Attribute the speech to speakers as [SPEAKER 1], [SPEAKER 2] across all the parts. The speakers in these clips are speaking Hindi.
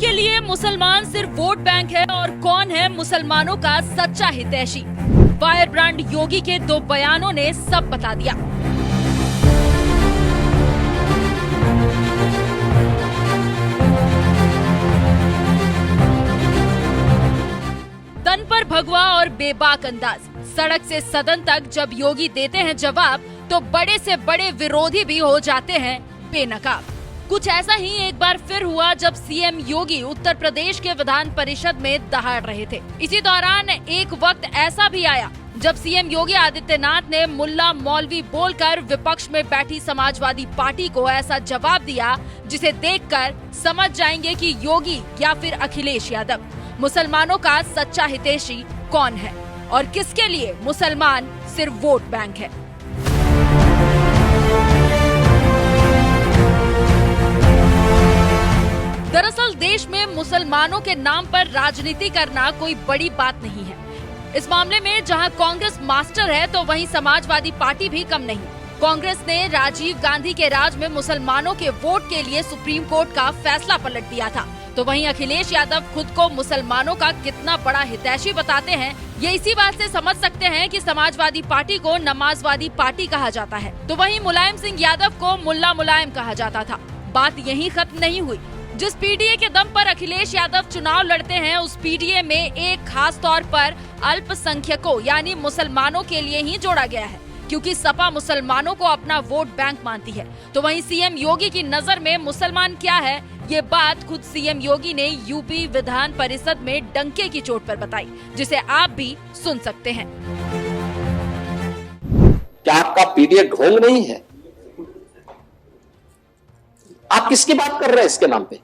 [SPEAKER 1] किसके लिए मुसलमान सिर्फ वोट बैंक है और कौन है मुसलमानों का सच्चा हितैषी? फायर ब्रांड योगी के 2 बयानों ने सब बता दिया। तन पर भगवा और बेबाक अंदाज, सड़क से सदन तक जब योगी देते हैं जवाब तो बड़े से बड़े विरोधी भी हो जाते हैं बेनकाब। कुछ ऐसा ही एक बार फिर हुआ जब सीएम योगी उत्तर प्रदेश के विधान परिषद में दहाड़ रहे थे। इसी दौरान एक वक्त ऐसा भी आया जब सीएम योगी आदित्यनाथ ने मुल्ला मौलवी बोलकर विपक्ष में बैठी समाजवादी पार्टी को ऐसा जवाब दिया जिसे देखकर समझ जाएंगे कि योगी या फिर अखिलेश यादव मुसलमानों का सच्चा हितैषी कौन है और किसके लिए मुसलमान सिर्फ वोट बैंक है। दरअसल देश में मुसलमानों के नाम पर राजनीति करना कोई बड़ी बात नहीं है। इस मामले में जहां कांग्रेस मास्टर है तो वहीं समाजवादी पार्टी भी कम नहीं। कांग्रेस ने राजीव गांधी के राज में मुसलमानों के वोट के लिए सुप्रीम कोर्ट का फैसला पलट दिया था, तो वहीं अखिलेश यादव खुद को मुसलमानों का कितना बड़ा हितैषी बताते हैं ये इसी बात से समझ सकते हैं कि समाजवादी पार्टी को नमाजवादी पार्टी कहा जाता है, तो वहीं मुलायम सिंह यादव को मुल्ला मुलायम कहा जाता था। बात यहीं खत्म नहीं हुई। जिस पीडीए के दम पर अखिलेश यादव चुनाव लड़ते हैं उस पीडीए में एक खास तौर पर अल्पसंख्यकों यानी मुसलमानों के लिए ही जोड़ा गया है, क्योंकि सपा मुसलमानों को अपना वोट बैंक मानती है। तो वहीं सीएम योगी की नजर में मुसलमान क्या है, ये बात खुद सीएम योगी ने यूपी विधान परिषद में डंके की चोट पर बताई, जिसे आप भी सुन सकते हैं।
[SPEAKER 2] क्या आपका पीडीए ढोंग नहीं है? आप किसकी बात कर रहे हैं इसके नाम पे?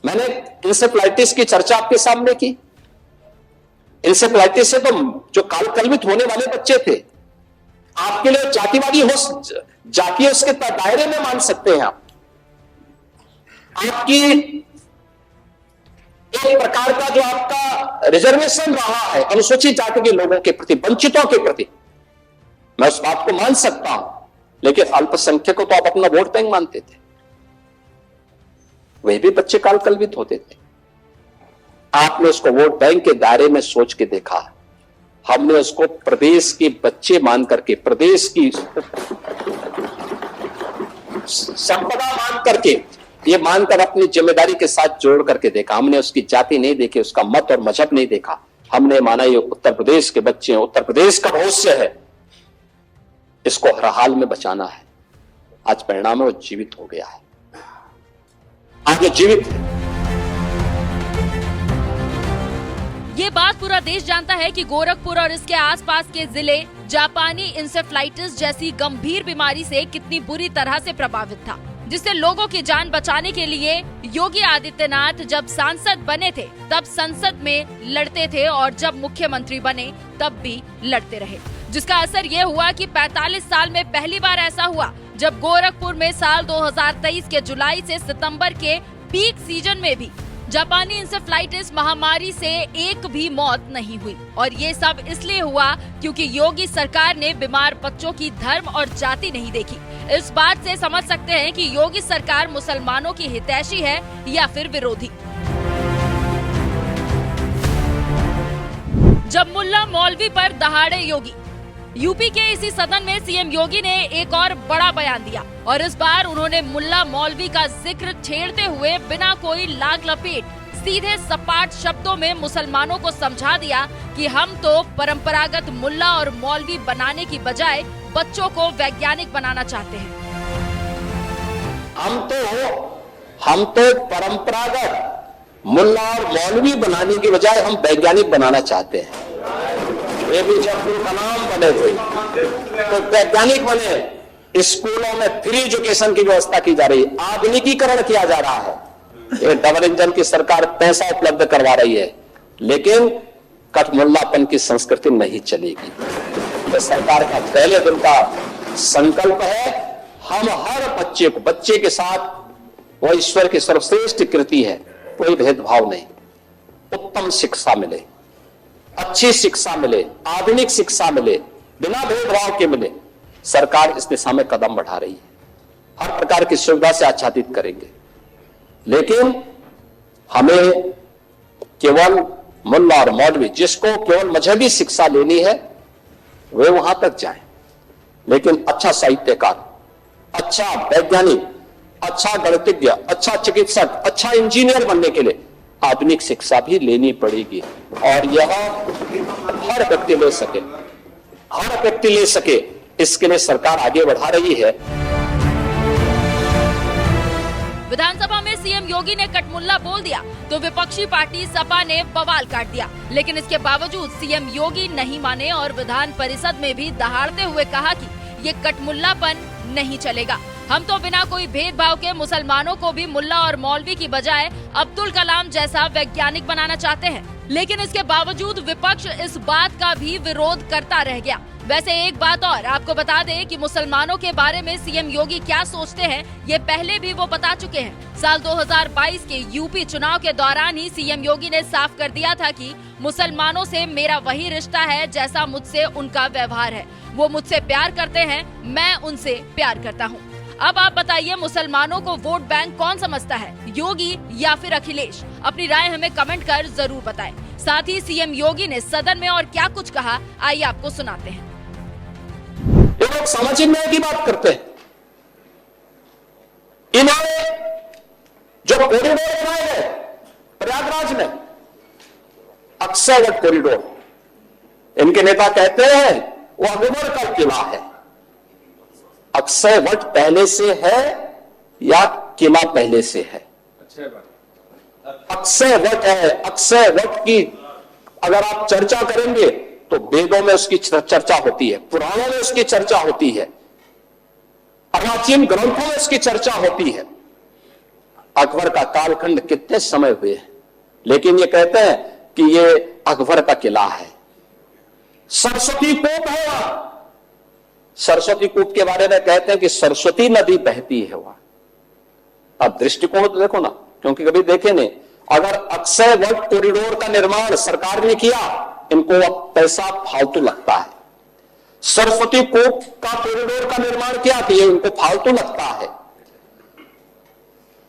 [SPEAKER 2] मैंने इंसेफ्लाइटिस की चर्चा आपके सामने की। इंसेफ्लाइटिस से तो जो कालकलवित होने वाले बच्चे थे, आपके लिए जातिवादी हो जातीय उसके दायरे में मान सकते हैं आप। आपकी एक प्रकार का जो आपका रिजर्वेशन रहा है अनुसूचित जाति के लोगों के प्रति, वंचितों के प्रति, मैं उस बात को मान सकता हूं, लेकिन अल्पसंख्यकों को आप अपना वोट बैंक मानते थे। वे भी बच्चे कालकलवित होते थे। आपने उसको वोट बैंक के दायरे में सोच के देखा, हमने उसको प्रदेश के बच्चे मान करके, प्रदेश की संपदा मान करके, ये मानकर अपनी जिम्मेदारी के साथ जोड़ करके देखा। हमने उसकी जाति नहीं देखी, उसका मत और मजहब नहीं देखा। हमने माना ये उत्तर प्रदेश के बच्चे हैं, उत्तर प्रदेश का भविष्य है, इसको हर हाल में बचाना है। आज परिणाम है वो जीवित हो गया है, आगे जीवित है।
[SPEAKER 1] ये बात पूरा देश जानता है कि गोरखपुर और इसके आसपास के जिले जापानी इंसेफ्लाइटिस जैसी गंभीर बीमारी से कितनी बुरी तरह से प्रभावित था, जिससे लोगों की जान बचाने के लिए योगी आदित्यनाथ जब सांसद बने थे तब संसद में लड़ते थे और जब मुख्यमंत्री बने तब भी लड़ते रहे, जिसका असर ये हुआ कि 45 साल में पहली बार ऐसा हुआ जब गोरखपुर में साल 2023 के जुलाई से सितंबर के पीक सीजन में भी जापानी इंसेफ्लाइटिस महामारी से एक भी मौत नहीं हुई। और ये सब इसलिए हुआ क्योंकि योगी सरकार ने बीमार बच्चों की धर्म और जाति नहीं देखी। इस बात से समझ सकते हैं कि योगी सरकार मुसलमानों की हितैषी है या फिर विरोधी। जब मुल्ला मौलवी पर दहाड़े योगी, यूपी के इसी सदन में सीएम योगी ने एक और बड़ा बयान दिया और इस बार उन्होंने मुल्ला मौलवी का जिक्र छेड़ते हुए बिना कोई लाग लपेट सीधे सपाट शब्दों में मुसलमानों को समझा दिया कि हम तो परंपरागत मुल्ला और मौलवी बनाने की बजाय बच्चों को वैज्ञानिक बनाना चाहते हैं।
[SPEAKER 2] हम तो परंपरागत मुल्ला और मौलवी बनाने की बजाय हम वैज्ञानिक बनाना चाहते हैं। ये भी जब का नाम बने हुए तो वैज्ञानिक बने। स्कूलों में फ्री एजुकेशन की व्यवस्था की जा रही है, आधुनिकीकरण किया जा रहा है। ये डबल इंजन की सरकार पैसा उपलब्ध करवा रही है, लेकिन कठमुल्लापन की संस्कृति नहीं चलेगी। तो सरकार का पहले दिन का संकल्प है, हम हर बच्चे के साथ, वो ईश्वर की सर्वश्रेष्ठ कृति है, कोई भेदभाव नहीं, उत्तम शिक्षा मिले, अच्छी शिक्षा मिले, आधुनिक शिक्षा मिले, बिना भेदभाव के मिले। सरकार इस दिशा में कदम बढ़ा रही है, हर प्रकार की सुविधा से आच्छादित करेंगे। लेकिन हमें केवल मुल्ला और मौलवी जिसको केवल मजहबी शिक्षा लेनी है वे वहां तक जाएं, लेकिन अच्छा साहित्यकार, अच्छा वैज्ञानिक, अच्छा गणितज्ञ, अच्छा चिकित्सक, अच्छा इंजीनियर बनने के लिए आधुनिक शिक्षा भी लेनी पड़ेगी। और यह हर व्यक्ति ले सके, हर व्यक्ति ले सके, इसके लिए सरकार आगे बढ़ा रही है।
[SPEAKER 1] विधानसभा में सीएम योगी ने कटमुल्ला बोल दिया तो विपक्षी पार्टी सपा ने बवाल काट दिया, लेकिन इसके बावजूद सीएम योगी नहीं माने और विधान परिषद में भी दहाड़ते हुए कहा कि ये कटमुल्लापन नहीं चलेगा। हम तो बिना कोई भेदभाव के मुसलमानों को भी मुल्ला और मौलवी की बजाय अब्दुल कलाम जैसा वैज्ञानिक बनाना चाहते हैं, लेकिन इसके बावजूद विपक्ष इस बात का भी विरोध करता रह गया। वैसे एक बात और आपको बता दें कि मुसलमानों के बारे में सीएम योगी क्या सोचते हैं ये पहले भी वो बता चुके हैं। साल 2022 के यूपी चुनाव के दौरान ही सीएम योगी ने साफ कर दिया था कि मुसलमानों से मेरा वही रिश्ता है जैसा मुझसे उनका व्यवहार है। वो मुझसे प्यार करते हैं, मैं उनसे प्यार करता हूँ। अब आप बताइए, मुसलमानों को वोट बैंक कौन समझता है, योगी या फिर अखिलेश? अपनी राय हमें कमेंट कर जरूर बताएं। साथ ही सीएम योगी ने सदन में और क्या कुछ कहा, आइए आपको सुनाते हैं।
[SPEAKER 2] ये लोग सामाजिक न्याय की बात करते हैं। इन्होंने जो कॉरिडोर बनाए गए प्रयागराज में, अक्षयवट कॉरिडोर, इनके नेता कहते हैं वो अकबर का किला है। अक्षयवट पहले से है या किला पहले से है? अक्षयवट है। अक्षयवट की अगर आप चर्चा करेंगे तो वेदों में उसकी चर्चा होती है, पुराणों में उसकी चर्चा होती है, प्राचीन ग्रंथों में उसकी चर्चा होती है। अकबर का कालखंड कितने समय हुए हैं, लेकिन ये कहते हैं कि ये अकबर का किला है। सरस्वती कूप है वहां। सरस्वती कूप के बारे में कहते हैं कि सरस्वती नदी बहती है वहां। अब दृष्टिकोण तो देखो ना, क्योंकि कभी देखे नहीं। अगर अक्षयवट कॉरिडोर का निर्माण सरकार ने किया, इनको अब पैसा फालतू लगता है। सरस्वती कूप का कॉरिडोर का निर्माण किया कि इनको फालतू लगता है।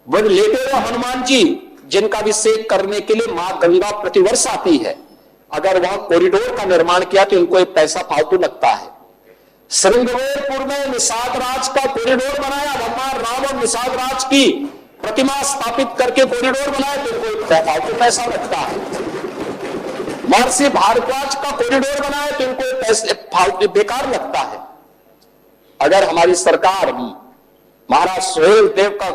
[SPEAKER 2] वह लेटे हुए हनुमान जी जिनका अभिषेक करने के लिए मां गंगा प्रतिवर्ष आती है, अगर वहां कॉरिडोर का निर्माण किया तो इनको एक पैसा फालतू लगता है। श्रृंगवेरपुर में निषाद राज का कॉरिडोर बनाया, भगवान राम और निषाद राज की प्रतिमा स्थापित करके कॉरिडोर बनाया तो इनको फालतू पैसा लगता है। महर्षि भारद्वाज का कॉरिडोर बनाया तो इनको पैसे फालतू बेकार लगता है। अगर हमारी सरकार महाराज सोहेल देव का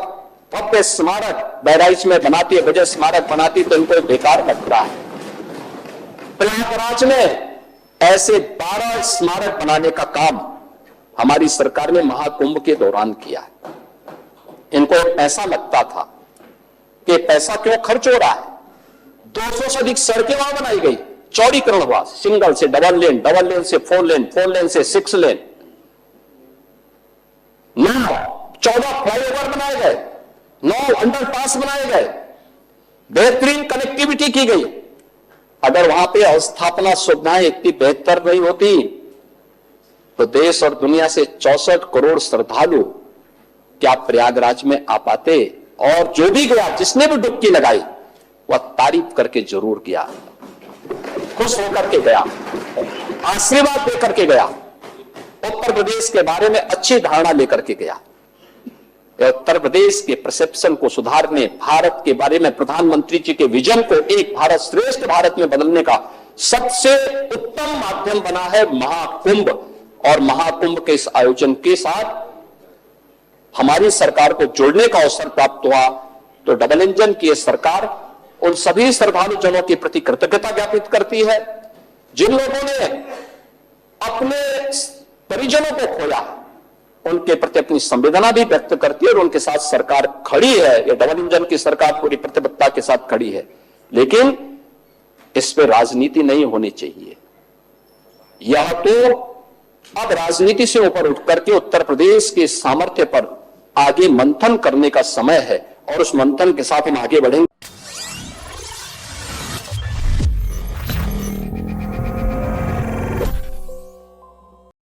[SPEAKER 2] भव्य स्मारक बहराइच में बनाती है, विजय स्मारक बनाती, तो इनको बेकार लगता है। प्रयागराज में ऐसे 12 स्मारक बनाने का काम हमारी सरकार ने महाकुंभ के दौरान किया है। इनको पैसा लगता था कि पैसा क्यों खर्च हो रहा है। 200 से अधिक सड़कें वहां बनाई गई, चौड़ीकरण हुआ, सिंगल से डबल लेन, डबल लेन से 4 लेन, 4 लेन से 6 लेन, 14 फ्लाईओवर बनाए गए, 9 अंडरपास बनाए गए, बेहतरीन कनेक्टिविटी की गई। अगर वहां पे अवस्थापना सुविधाएं इतनी बेहतर नहीं होती तो देश और दुनिया से 64 करोड़ श्रद्धालु क्या प्रयागराज में आ पाते? और जो भी गया, जिसने भी डुबकी लगाई, वह तारीफ करके जरूर गया, खुश होकर के गया, आशीर्वाद देकर के गया, उत्तर प्रदेश के बारे में अच्छी धारणा लेकर के गया। उत्तर प्रदेश के परसेप्शन को सुधारने, भारत के बारे में प्रधानमंत्री जी के विजन को एक भारत श्रेष्ठ भारत में बदलने का सबसे उत्तम माध्यम बना है महाकुंभ। और महाकुंभ के इस आयोजन के साथ हमारी सरकार को जोड़ने का अवसर प्राप्त हुआ। तो डबल इंजन की सरकार उन सभी श्रद्धालु जनों के प्रति कृतज्ञता ज्ञापित करती है जिन लोगों ने अपने परिजनों को खोया, उनके प्रति अपनी संवेदना भी व्यक्त करती है और उनके साथ सरकार खड़ी है। ये डबल इंजन की सरकार पूरी प्रतिबद्धता के साथ खड़ी है, लेकिन इस पे राजनीति नहीं होनी चाहिए। यह तो अब राजनीति से ऊपर उठ करके उत्तर प्रदेश के सामर्थ्य पर आगे मंथन करने का समय है और उस मंथन के साथ हम आगे बढ़ेंगे।